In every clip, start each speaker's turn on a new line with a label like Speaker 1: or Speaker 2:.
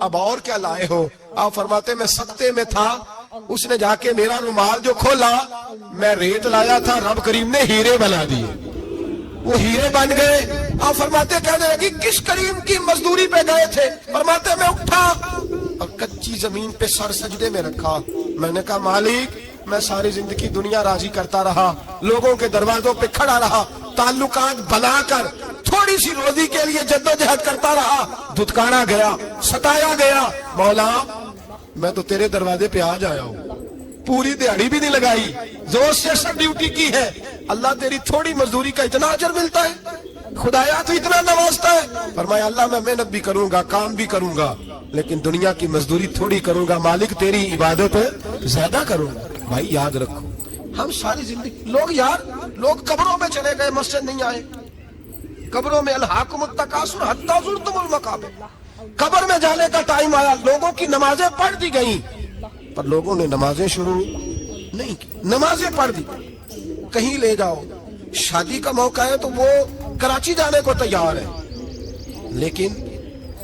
Speaker 1: اب اور کیا لائے ہو؟ آپ فرماتے میں سکتے میں تھا، اس نے جا کے میرا رومال جو کھولا، میں ریت لایا تھا، رب کریم نے ہیرے بنا دیے، وہ ہیرے بن گئے۔ آپ فرماتے کہنے لگی کس کریم کی مزدوری پہ گئے تھے؟ فرماتے میں اٹھا اور کچی زمین پہ سر سجدے میں رکھا، میں نے کہا مالک میں ساری زندگی دنیا راضی کرتا رہا، لوگوں کے دروازوں پہ کھڑا رہا، تعلقات بنا کر تھوڑی سی روزی کے لیے جدوجہد کرتا رہا، دھتکارا گیا، ستایا گیا، مولا میں تو تیرے دروازے پہ آج آیا ہوں، پوری دیہڑی بھی نہیں لگائی، زور سے سب ڈیوٹی کی ہے، اللہ تیری تھوڑی مزدوری کا اتنا اجر ملتا ہے؟ خدایا تو اتنا نوازتا ہے؟ فرمایا اللہ میں محنت بھی کروں گا، کام بھی کروں گا، لیکن دنیا کی مزدوری تھوڑی کروں گا، مالک تیری عبادت زیادہ کروں گا۔ بھائی یاد رکھو، ہم ساری زندگی لوگ قبروں میں چلے گئے، مسجد نہیں آئے، قبروں میں الہاکم التکاثر حتی زرتم المقابر، قبر میں جانے کا ٹائم آیا، لوگوں کی نمازیں پڑھ دی گئیں پر لوگوں نے نمازیں شروع نہیں کی، نمازیں پڑھ دی، کہیں لے جاؤ، شادی کا موقع ہے تو وہ کراچی جانے کو تیار ہے، لیکن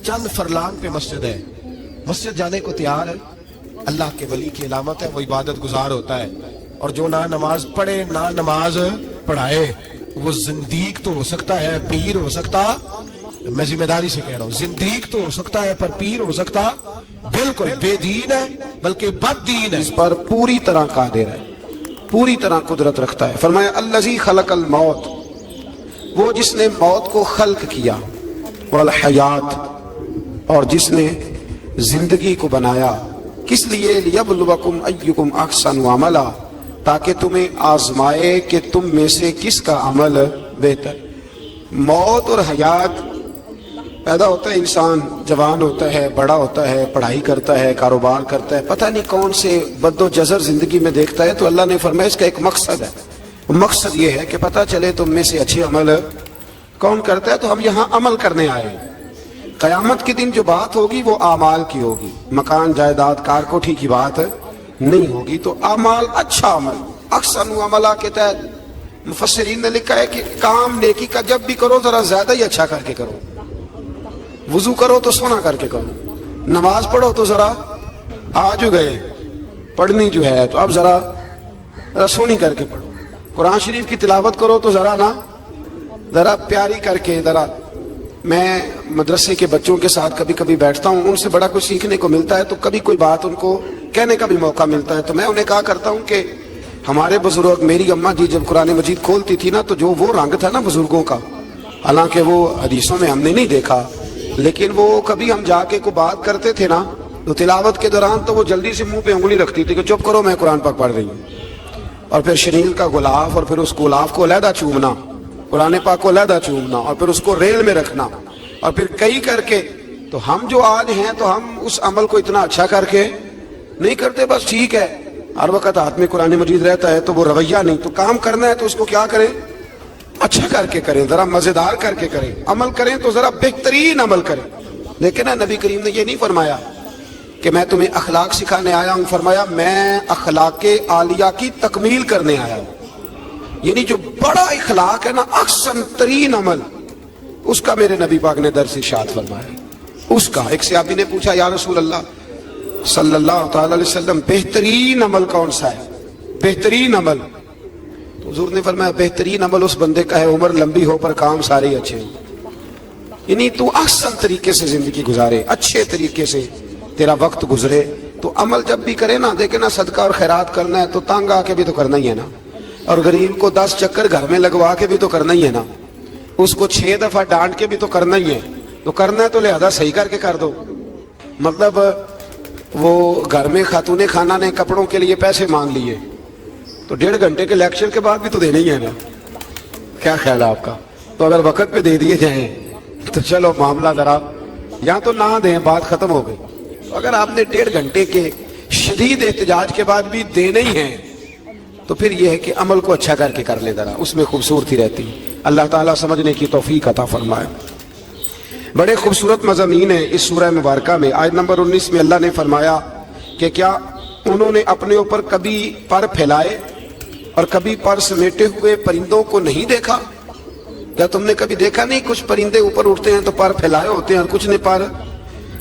Speaker 1: چند فرلانگ پہ مسجد ہے، مسجد جانے کو تیار ہے۔ اللہ کے ولی کی علامت ہے، وہ عبادت گزار ہوتا ہے، اور جو نہ نماز پڑھے نہ نماز پڑھائے وہ زندیق تو ہو سکتا ہے، پیر ہو سکتا، میں ذمہ داری سے کہہ رہا ہوں، زندیق تو ہو سکتا ہے پر پیر ہو سکتا بالکل بے دین ہے، بلکہ بد دین ہے،
Speaker 2: اس پر پوری طرح قادر ہے، پوری طرح قدرت رکھتا ہے۔ فرمایا الذی خلق الموت، وہ جس نے موت کو خلق کیا، والحیات، اور جس نے زندگی کو بنایا، کس لیے؟ لیبلوکم ایکم احسن عملا، تاکہ تمہیں آزمائے کہ تم میں سے کس کا عمل بہتر۔ موت اور حیات، پیدا ہوتا ہے انسان، جوان ہوتا ہے، بڑا ہوتا ہے، پڑھائی کرتا ہے، کاروبار کرتا ہے، پتہ نہیں کون سے بد و جزر زندگی میں دیکھتا ہے، تو اللہ نے فرمایا اس کا ایک مقصد ہے، مقصد یہ ہے کہ پتہ چلے تم میں سے اچھے عمل کون کرتا ہے۔ تو ہم یہاں عمل کرنے آئے ہیں، قیامت کے دن جو بات ہوگی وہ اعمال کی ہوگی، مکان جائیداد کار کوٹھی کی بات نہیں ہوگی، تو اعمال، اچھا عمل، احسن عملہ کے تحت مفسرین نے لکھا ہے کہ کام نیکی کا جب بھی کرو ذرا زیادہ ہی اچھا کر کے کرو، وضو کرو تو سونا کر کے کرو، نماز پڑھو تو ذرا آج گئے پڑھنی جو ہے تو اب ذرا سونی کر کے پڑھو، قرآن شریف کی تلاوت کرو تو ذرا پیاری کر کے، ذرا میں مدرسے کے بچوں کے ساتھ کبھی کبھی بیٹھتا ہوں، ان سے بڑا کچھ سیکھنے کو ملتا ہے، تو کبھی کوئی بات ان کو کہنے کا بھی موقع ملتا ہے، تو میں انہیں کہا کرتا ہوں کہ ہمارے بزرگ، میری اماں جی جب قرآن مجید کھولتی تھی نا تو جو وہ رنگ تھا نا بزرگوں کا، حالانکہ وہ حدیثوں میں ہم نے نہیں دیکھا، لیکن وہ کبھی ہم جا کے کوئی بات کرتے تھے نا تو تلاوت کے دوران تو وہ جلدی سے منہ پہ انگلی رکھتی تھی کہ چپ کرو میں قرآن پاک پڑھ رہی ہوں، اور پھر شنیل کا غلاف، اور پھر اس غلاف کو علیحدہ چومنا، قرآن پاک کو علیحدہ چومنا، اور پھر اس کو ریل میں رکھنا، اور پھر کئی کر کے، تو ہم جو آج ہیں تو ہم اس عمل کو اتنا اچھا کر کے نہیں کرتے، بس ٹھیک ہے ہر وقت ہاتھ میں قرآن مجید رہتا ہے تو وہ رویہ نہیں، تو کام کرنا ہے تو اس کو کیا کریں؟ اچھا کر کے کریں، ذرا مزیدار کر کے کریں، عمل کریں تو ذرا بہترین عمل کریں۔ لیکن نبی کریم نے یہ نہیں فرمایا کہ میں تمہیں اخلاق سکھانے آیا ہوں، فرمایا میں اخلاق عالیہ کی تکمیل کرنے آیا ہوں، یعنی جو بڑا اخلاق ہے نا، احسن ترین عمل، اس کا میرے نبی پاک نے درس ارشاد فرمایا، اس کا۔ ایک صحابی نے پوچھا یا رسول اللہ صلی اللہ تعالی علیہ وسلم بہترین عمل کون سا ہے؟ بہترین عمل، تو حضور نے فرمایا بہترین عمل اس بندے کا ہے عمر لمبی ہو پر کام سارے اچھے ہوں، یعنی تو احسن طریقے سے زندگی گزارے، اچھے طریقے سے تیرا وقت گزرے۔ تو عمل جب بھی کرے نا، دیکھے نا صدقہ اور خیرات کرنا ہے تو تانگ آ کے بھی تو کرنا ہی ہے نا، اور غریب کو 10 چکر گھر میں لگوا کے بھی تو کرنا ہی ہے نا، اس کو 6 دفعہ ڈانٹ کے بھی تو کرنا ہی ہے، تو کرنا ہے تو لہذا صحیح کر کے کر دو۔ مطلب وہ گھر میں خاتون خانہ نے کپڑوں کے لیے پیسے مانگ لیے تو 1.5 گھنٹے کے لیکچر کے بعد بھی تو دینے ہی ہے نا، کیا خیال ہے آپ کا؟ تو اگر وقت پہ دے دیے جائیں تو چلو معاملہ ذرا، یا تو نہ دیں بات ختم ہو گئی، اگر آپ نے 1.5 گھنٹے کے شدید احتجاج کے بعد بھی دینے ہی ہیں تو پھر یہ ہے کہ عمل کو اچھا کر کے کر لیں، ذرا اس میں خوبصورتی رہتی ہے۔ اللہ تعالیٰ سمجھنے کی توفیق عطا فرمائے۔ بڑے خوبصورت مضامین ہیں اس سورہ مبارکہ میں۔ آیت نمبر 19 میں اللہ نے فرمایا کہ کیا انہوں نے اپنے اوپر کبھی پر پھیلائے اور کبھی پر سمیٹے ہوئے پرندوں کو نہیں دیکھا؟ کیا تم نے کبھی دیکھا نہیں کچھ پرندے اوپر اٹھتے ہیں تو پر پھیلائے ہوتے ہیں اور کچھ نے پر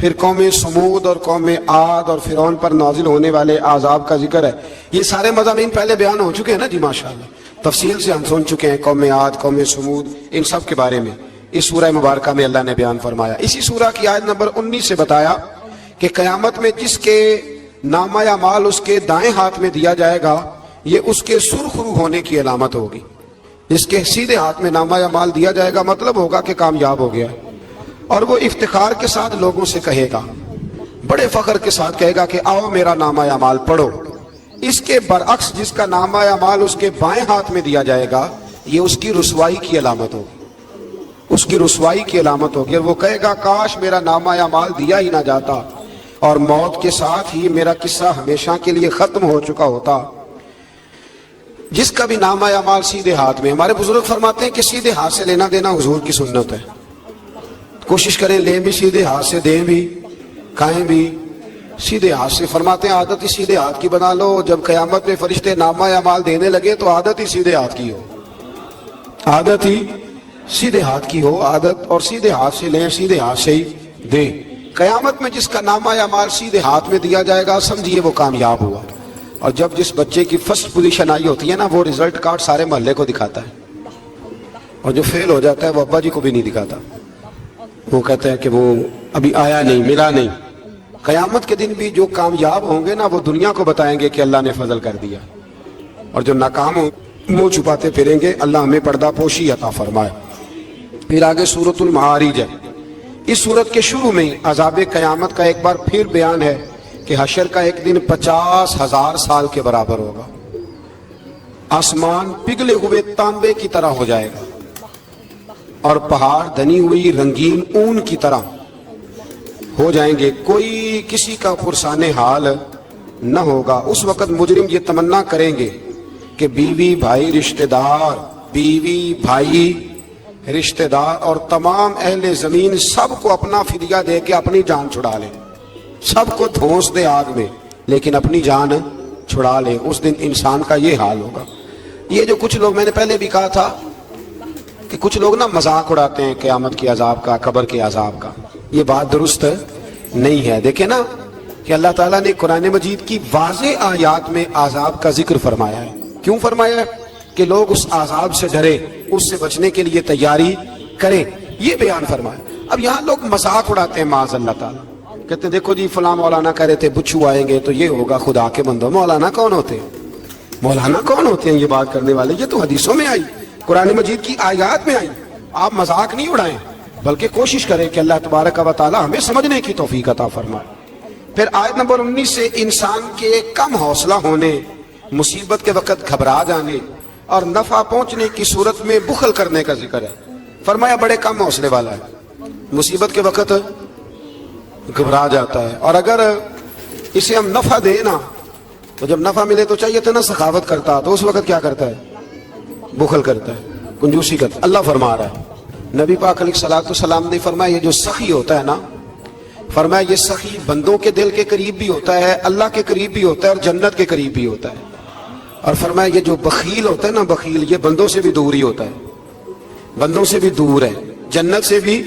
Speaker 2: پھر قوم سمود اور قوم عاد اور فرعون پر نازل ہونے والے عذاب کا ذکر ہے. یہ سارے مضامین پہلے بیان ہو چکے ہیں نا جی ماشاءاللہ, تفصیل سے ہم سن چکے ہیں قوم عاد, قوم سمود, ان سب کے بارے میں اس سورہ مبارکہ میں اللہ نے بیان فرمایا. اسی سورہ کی آیت نمبر 19 سے بتایا کہ قیامت میں جس کے نامہ اعمال اس کے دائیں ہاتھ میں دیا جائے گا, یہ اس کے سرخرو ہونے کی علامت ہوگی. جس کے سیدھے ہاتھ میں نامہ اعمال دیا جائے گا مطلب ہوگا کہ کامیاب ہو گیا, اور وہ افتخار کے ساتھ لوگوں سے کہے گا, بڑے فخر کے ساتھ کہے گا کہ آؤ میرا نامہ اعمال پڑھو. اس کے برعکس جس کا نامہ اعمال اس کے بائیں ہاتھ میں دیا جائے گا, یہ اس کی رسوائی کی علامت ہوگی, اس کی رسوائی کی علامت ہوگی. اور وہ کہے گا کاش میرا نامہ اعمال دیا ہی نہ جاتا اور موت کے ساتھ ہی میرا قصہ ہمیشہ کے لیے ختم ہو چکا ہوتا. جس کا بھی نامہ اعمال سیدھے ہاتھ میں, ہمارے بزرگ فرماتے ہیں کہ سیدھے ہاتھ سے لینا دینا حضور کی سنت ہے. کوشش کریں لیں بھی سیدھے ہاتھ سے, دیں بھی, کھائیں بھی سیدھے ہاتھ سے. فرماتے ہیں عادت ہی سیدھے ہاتھ کی بنا لو. جب قیامت میں فرشتے نامہ اعمال دینے لگے تو عادت ہی سیدھے ہاتھ کی ہو, عادت ہی سیدھے ہاتھ کی ہو. عادت اور سیدھے ہاتھ سے لیں, سیدھے ہاتھ سے ہی دیں. قیامت میں جس کا نامہ اعمال سیدھے ہاتھ میں دیا جائے گا سمجھیے وہ کامیاب ہوا. اور جب جس بچے کی فرسٹ پوزیشن آئی ہوتی ہے نا, وہ رزلٹ کارڈ سارے محلے کو دکھاتا ہے, اور جو فیل ہو جاتا ہے وہ ابا جی کو بھی نہیں دکھاتا. وہ کہتا ہے کہ وہ ابھی آیا نہیں, ملا نہیں. قیامت کے دن بھی جو کامیاب ہوں گے نا وہ دنیا کو بتائیں گے کہ اللہ نے فضل کر دیا, اور جو ناکام ہوں منہ چھپاتے پھریں گے. اللہ ہمیں پردہ پوشی عطا فرمائے. پھر آگے سورۃ المعارج ہے. اس سورت کے شروع میں عذاب قیامت کا ایک بار پھر بیان ہے کہ حشر کا ایک دن 50,000 سال کے برابر ہوگا. آسمان پگھلے ہوئے تانبے کی طرح ہو جائے گا, اور پہاڑ دھنی ہوئی رنگین اون کی طرح ہو جائیں گے. کوئی کسی کا پرسان حال نہ ہوگا. اس وقت مجرم یہ تمنا کریں گے کہ بیوی بھائی رشتہ دار, بیوی بھائی رشتہ دار اور تمام اہل زمین سب کو اپنا فدیہ دے کے اپنی جان چھڑا لیں. سب کو دھونس دے آگ میں لیکن اپنی جان چھڑا لیں. اس دن انسان کا یہ حال ہوگا. یہ جو کچھ لوگ, میں نے پہلے بھی کہا تھا کہ کچھ لوگ نا مذاق اڑاتے ہیں قیامت کے عذاب کا, قبر کے عذاب کا, یہ بات درست نہیں ہے. دیکھیں نا کہ اللہ تعالیٰ نے قرآن مجید کی واضح آیات میں عذاب کا ذکر فرمایا ہے. کیوں فرمایا ہے؟ کہ لوگ اس عذاب سے ڈرے, اس سے بچنے کے لیے تیاری کریں, یہ بیان فرمایا. اب یہاں لوگ مذاق اڑاتے ہیں معاذ اللہ تعالیٰ, کہتے ہیں دیکھو جی فلاں مولانا کہہ رہے تھے بچھو آئیں گے تو یہ ہوگا. خدا کے بندو, مولانا کون ہوتے ہیں؟ مولانا کون ہوتے ہیں یہ بات کرنے والے؟ یہ تو حدیثوں میں آئی, قرآن مجید کی آیات میں آئی. آپ مذاق نہیں اڑائیں بلکہ کوشش کریں کہ اللہ تبارک و تعالی ہمیں سمجھنے کی توفیق عطا فرمائے. پھر آیت نمبر 19 سے انسان کے کم حوصلہ ہونے, مصیبت کے وقت گھبرا جانے اور نفع پہنچنے کی صورت میں بخل کرنے کا ذکر ہے. فرمایا بڑے کم حوصلے والا ہے, مصیبت کے وقت گھبرا جاتا ہے, اور اگر اسے ہم نفع دیں نا تو جب نفع ملے تو چاہیے تھا نا سخاوت کرتا, تو اس وقت کیا کرتا ہے؟ بخل کرتا ہے, کنجوسی کرتا ہے. اللہ فرما رہا ہے, نبی پاک علیہ الصلوۃ والسلام نے فرمایا یہ جو سخی ہوتا ہے نا, فرمایا یہ سخی بندوں کے دل کے قریب بھی ہوتا ہے, اللہ کے قریب بھی ہوتا ہے, اور جنت کے قریب بھی ہوتا ہے. اور فرمایا یہ جو بخیل ہوتا ہے نا, بخیل, یہ بندوں سے بھی دور ہی ہوتا ہے, بندوں سے بھی دور ہے, جنت سے بھی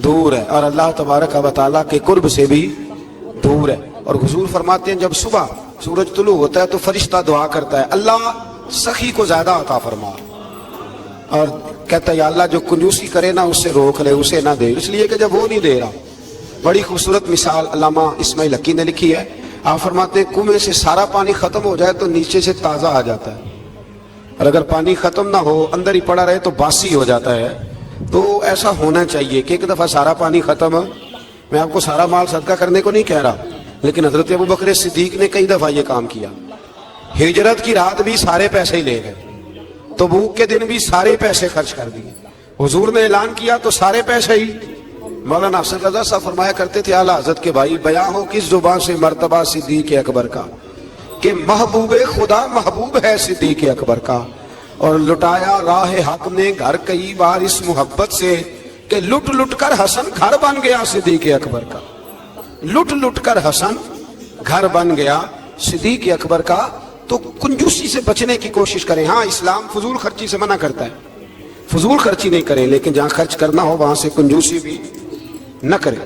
Speaker 2: دور ہے, اور اللہ تبارک و تعالیٰ کے قرب سے بھی دور ہے. اور حضور فرماتے ہیں جب صبح سورج طلوع ہوتا ہے تو فرشتہ دعا کرتا ہے, اللہ سخی کو زیادہ عطا فرما, اور کہتا ہے یا اللہ جو کنجوسی کرے نا اس سے روک لے, اسے نہ دے, اس لیے کہ جب وہ نہیں دے رہا. بڑی خوبصورت مثال علامہ اسماعیل حقی نے لکھی ہے. آپ فرماتے ہیں کنویں سے سارا پانی ختم ہو جائے تو نیچے سے تازہ آ جاتا ہے, اور اگر پانی ختم نہ ہو اندر ہی پڑا رہے تو باسی ہو جاتا ہے. تو ایسا ہونا چاہیے کہ ایک دفعہ سارا پانی ختم, میں آپ کو سارا مال صدقہ کرنے کو نہیں کہہ رہا, لیکن حضرت ابوبکر صدیق نے کئی دفعہ یہ کام کیا. ہجرت کی رات بھی سارے پیسے ہی لے گئے, تبوک کے دن بھی سارے پیسے خرچ کر دیے. حضور نے اعلان کیا تو سارے پیسے ہی. مولانا افضل رضا صاحب فرمایا کرتے تھے اعلیٰ حضرت کے بھائی, بیاں ہو کس زبان سے مرتبہ صدیق اکبر کا کہ محبوب خدا محبوب ہے صدیق اکبر کا, اور لٹایا راہ حق نے گھر کئی بار اس محبت سے کہ لٹ لٹ کر حسن گھر بن گیا صدیق اکبر کا, لٹ لٹ کر حسن گھر بن گیا صدیق اکبر کا. تو کنجوسی سے بچنے کی کوشش کریں. ہاں اسلام فضول خرچی سے منع کرتا ہے, فضول خرچی نہیں کریں, لیکن جہاں خرچ کرنا ہو وہاں سے کنجوسی بھی نہ کریں.